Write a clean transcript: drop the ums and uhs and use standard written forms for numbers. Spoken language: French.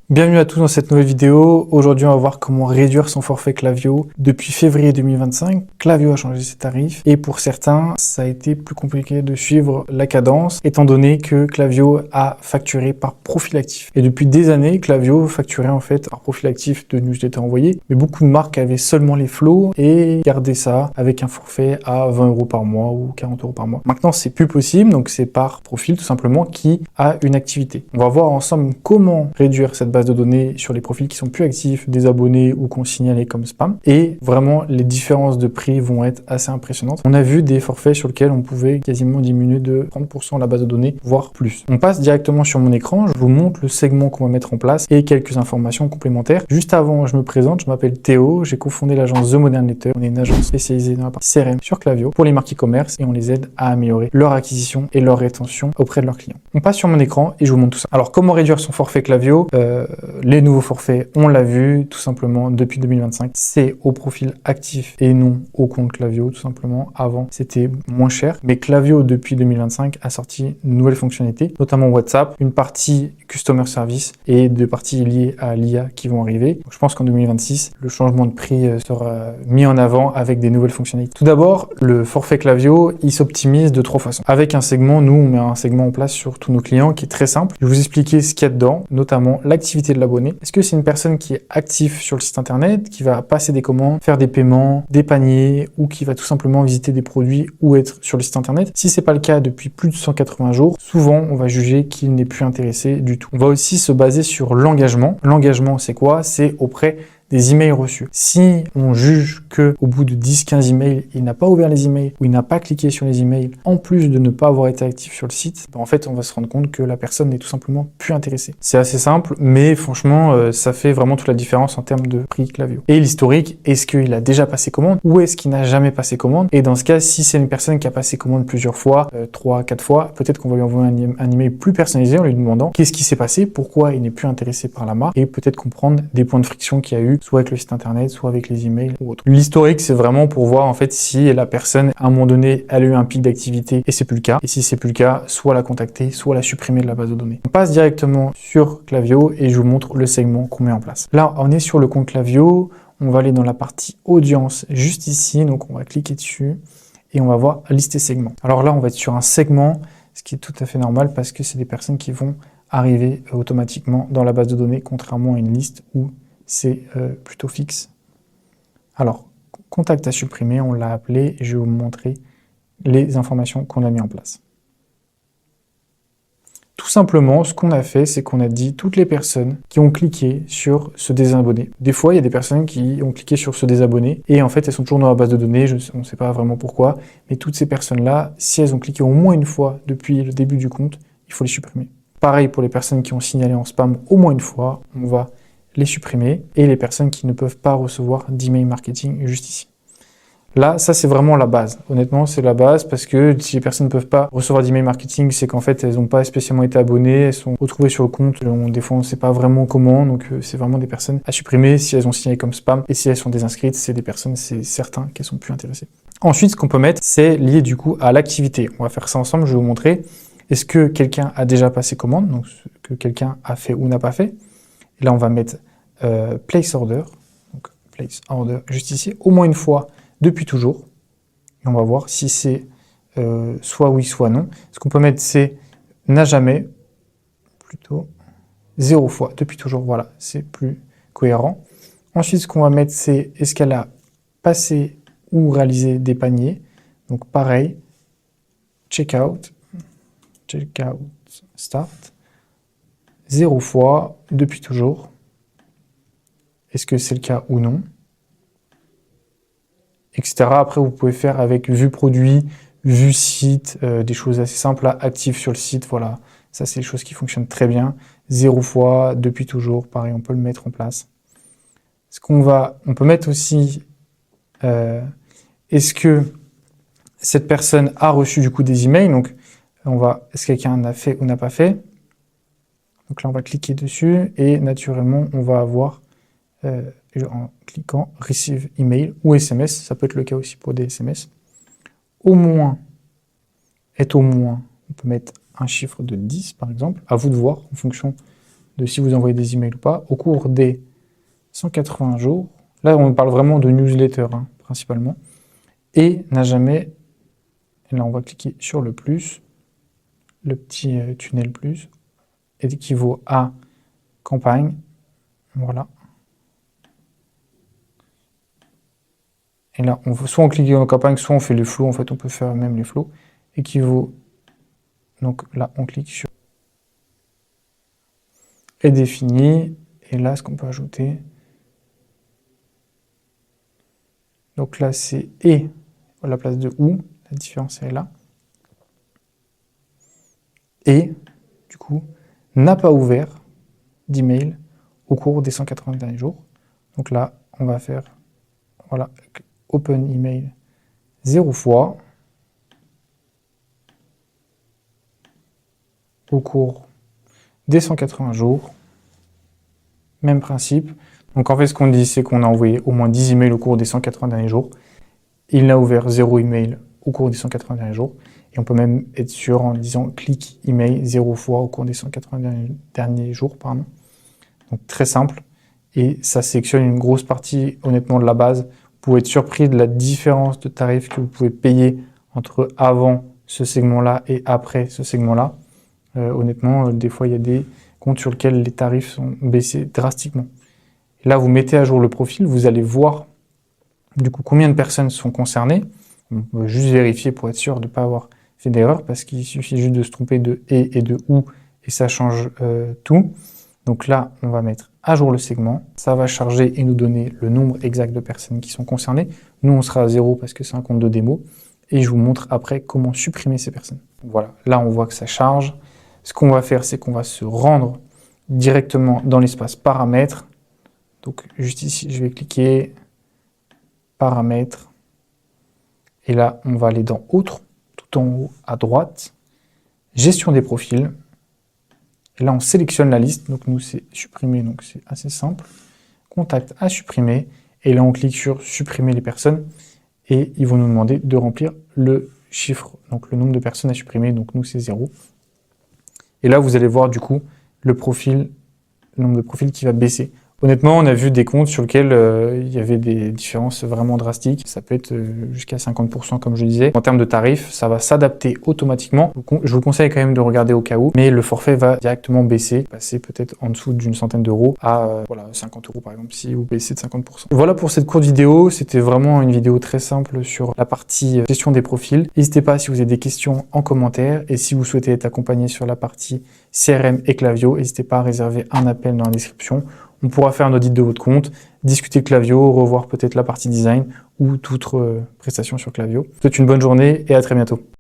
Bienvenue à tous dans cette nouvelle vidéo. Aujourd'hui, on va voir comment réduire son forfait Klaviyo. Depuis février 2025, Klaviyo a changé ses tarifs et pour certains, ça a été plus compliqué de suivre la cadence étant donné que Klaviyo a facturé par profil actif. Et depuis des années, Klaviyo facturait en fait par profil actif de newsletter envoyé, mais beaucoup de marques avaient seulement les flows et gardaient ça avec un forfait à 20 € par mois ou 40 € par mois. Maintenant, c'est plus possible, donc c'est par profil tout simplement qui a une activité. On va voir ensemble comment réduire cette base de données sur les profils qui sont plus actifs, des abonnés ou qu'on signalait comme spam. Et vraiment, les différences de prix vont être assez impressionnantes. On a vu des forfaits sur lesquels on pouvait quasiment diminuer de 30% la base de données, voire plus. On passe directement sur mon écran, je vous montre le segment qu'on va mettre en place et quelques informations complémentaires. Juste avant, je me présente, je m'appelle Théo, j'ai cofondé l'agence The Modern Letter. On est une agence spécialisée dans la partie CRM sur Klaviyo pour les marques e-commerce et on les aide à améliorer leur acquisition et leur rétention auprès de leurs clients. On passe sur mon écran et je vous montre tout ça. Alors, comment réduire son forfait Klaviyo? Les nouveaux forfaits, on l'a vu tout simplement depuis 2025, c'est au profil actif et non au compte Klaviyo tout simplement. Avant, c'était moins cher, mais Klaviyo depuis 2025 a sorti une nouvelle fonctionnalité, notamment WhatsApp, une partie Customer Service et deux parties liées à l'IA qui vont arriver. Donc, je pense qu'en 2026, le changement de prix sera mis en avant avec des nouvelles fonctionnalités. Tout d'abord, le forfait Klaviyo, il s'optimise de trois façons. Avec un segment, nous, on met un segment en place sur tous nos clients qui est très simple. Je vais vous expliquer ce qu'il y a dedans, notamment l'activité de l'abonné. Est-ce que c'est une personne qui est active sur le site internet, qui va passer des commandes, faire des paiements, des paniers, ou qui va tout simplement visiter des produits ou être sur le site internet? Si c'est pas le cas depuis plus de 180 jours, souvent on va juger qu'il n'est plus intéressé du tout. On va aussi se baser sur l'engagement. L'engagement, c'est quoi? C'est auprès des emails reçus. Si on juge que au bout de 10-15 emails, il n'a pas ouvert les emails ou il n'a pas cliqué sur les emails, en plus de ne pas avoir été actif sur le site, en fait, on va se rendre compte que la personne n'est tout simplement plus intéressée. C'est assez simple, mais franchement, ça fait vraiment toute la différence en termes de prix Klaviyo. Et l'historique, est-ce qu'il a déjà passé commande ou est-ce qu'il n'a jamais passé commande? Et dans ce cas, si c'est une personne qui a passé commande plusieurs fois, 3-4 fois, peut-être qu'on va lui envoyer un email plus personnalisé en lui demandant qu'est-ce qui s'est passé, pourquoi il n'est plus intéressé par la marque et peut-être comprendre des points de friction qu'il y a eu soit avec le site internet, soit avec les emails ou autre. L'historique, c'est vraiment pour voir en fait si la personne, à un moment donné, elle a eu un pic d'activité et c'est plus le cas. Et si c'est plus le cas, soit la contacter, soit la supprimer de la base de données. On passe directement sur Klaviyo et je vous montre le segment qu'on met en place. Là, on est sur le compte Klaviyo. On va aller dans la partie audience juste ici. Donc, on va cliquer dessus et on va voir lister segments. Alors là, on va être sur un segment, ce qui est tout à fait normal parce que c'est des personnes qui vont arriver automatiquement dans la base de données, contrairement à une liste où c'est plutôt fixe. Alors, contact à supprimer, on l'a appelé et je vais vous montrer les informations qu'on a mis en place. Tout simplement, ce qu'on a fait, c'est qu'on a dit toutes les personnes qui ont cliqué sur se désabonner. Des fois, il y a des personnes qui ont cliqué sur se désabonner et en fait, elles sont toujours dans la base de données, on ne sait pas vraiment pourquoi, mais toutes ces personnes-là, si elles ont cliqué au moins une fois depuis le début du compte, il faut les supprimer. Pareil pour les personnes qui ont signalé en spam au moins une fois, on va les supprimer et les personnes qui ne peuvent pas recevoir d'email marketing juste ici. Là, ça c'est vraiment la base. Honnêtement, c'est la base parce que si les personnes ne peuvent pas recevoir d'email marketing, c'est qu'en fait, elles n'ont pas spécialement été abonnées, elles sont retrouvées sur le compte. Des fois, on ne sait pas vraiment comment, donc c'est vraiment des personnes à supprimer si elles ont signalé comme spam. Et si elles sont désinscrites, c'est des personnes, c'est certain qu'elles sont plus intéressées. Ensuite, ce qu'on peut mettre, c'est lié du coup à l'activité. On va faire ça ensemble, je vais vous montrer. Est-ce que quelqu'un a déjà passé commande, donc ce que quelqu'un a fait ou n'a pas fait. Et là, on va mettre place order, donc place order juste ici, au moins une fois depuis toujours. Et on va voir si c'est soit oui, soit non. Ce qu'on peut mettre, c'est n'a jamais, plutôt 0 fois depuis toujours. Voilà, c'est plus cohérent. Ensuite, ce qu'on va mettre, c'est est-ce qu'elle a passé ou réalisé des paniers. Donc pareil, checkout start, 0 fois depuis toujours. Est-ce que c'est le cas ou non, etc. Après, vous pouvez faire avec vue produit, vue site, des choses assez simples, là, active sur le site, voilà. Ça, c'est des choses qui fonctionnent très bien. 0 fois, depuis toujours, pareil, on peut le mettre en place. On peut mettre aussi, est-ce que cette personne a reçu du coup des emails, donc est-ce que quelqu'un a fait ou n'a pas fait. Donc là, on va cliquer dessus et naturellement, on va avoir en cliquant Receive Email ou SMS, ça peut être le cas aussi pour des SMS. Au moins, on peut mettre un chiffre de 10 par exemple, à vous de voir en fonction de si vous envoyez des emails ou pas, au cours des 180 jours, là on parle vraiment de newsletter hein, principalement, et n'a jamais, et là on va cliquer sur le plus, le petit tunnel plus, équivaut à campagne, voilà. Et là, soit on clique en campagne, soit on fait les flots, en fait on peut faire même les flots, équivaut, donc là on clique sur est défini, et là ce qu'on peut ajouter, donc là c'est et à la place de ou, la différence est là, et du coup n'a pas ouvert d'email au cours des 180 derniers jours. Donc là on va faire, voilà, open email 0 fois au cours des 180 jours, même principe. Donc en fait ce qu'on dit c'est qu'on a envoyé au moins 10 emails au cours des 180 derniers jours, il n'a ouvert 0 email au cours des 180 derniers jours, et on peut même être sûr en disant clic email 0 fois au cours des 180 derniers jours, pardon. Donc très simple, et ça sélectionne une grosse partie honnêtement de la base. Vous pouvez être surpris de la différence de tarifs que vous pouvez payer entre avant ce segment-là et après ce segment-là. Honnêtement, des fois il y a des comptes sur lesquels les tarifs sont baissés drastiquement. Et là vous mettez à jour le profil, vous allez voir du coup combien de personnes sont concernées. On peut juste vérifier pour être sûr de ne pas avoir fait d'erreur, parce qu'il suffit juste de se tromper de et de ou, et ça change tout. Donc là, on va mettre à jour le segment, ça va charger et nous donner le nombre exact de personnes qui sont concernées. Nous, on sera à 0 parce que c'est un compte de démo, et je vous montre après comment supprimer ces personnes. Voilà, là on voit que ça charge. Ce qu'on va faire, c'est qu'on va se rendre directement dans l'espace paramètres. Donc juste ici, je vais cliquer paramètres, et là, on va aller dans autre, tout en haut à droite, gestion des profils. Et là, on sélectionne la liste. Donc nous, c'est supprimer, donc c'est assez simple. Contact à supprimer. Et là, on clique sur supprimer les personnes. Et ils vont nous demander de remplir le chiffre, donc le nombre de personnes à supprimer. Donc nous, c'est 0. Et là, vous allez voir du coup le profil, le nombre de profils qui va baisser. Honnêtement, on a vu des comptes sur lesquels il y avait des différences vraiment drastiques. Ça peut être jusqu'à 50% comme je disais. En termes de tarifs, ça va s'adapter automatiquement. Je vous conseille quand même de regarder au cas où, mais le forfait va directement baisser, passer peut-être en dessous d'une centaine d'euros à voilà, 50 € par exemple, si vous baissez de 50%. Voilà pour cette courte vidéo. C'était vraiment une vidéo très simple sur la partie gestion des profils. N'hésitez pas si vous avez des questions en commentaire, et si vous souhaitez être accompagné sur la partie CRM et Klaviyo, n'hésitez pas à réserver un appel dans la description. On pourra faire un audit de votre compte, discuter Klaviyo, revoir peut-être la partie design ou toute autre prestation sur Klaviyo. Je vous souhaite une bonne journée et à très bientôt.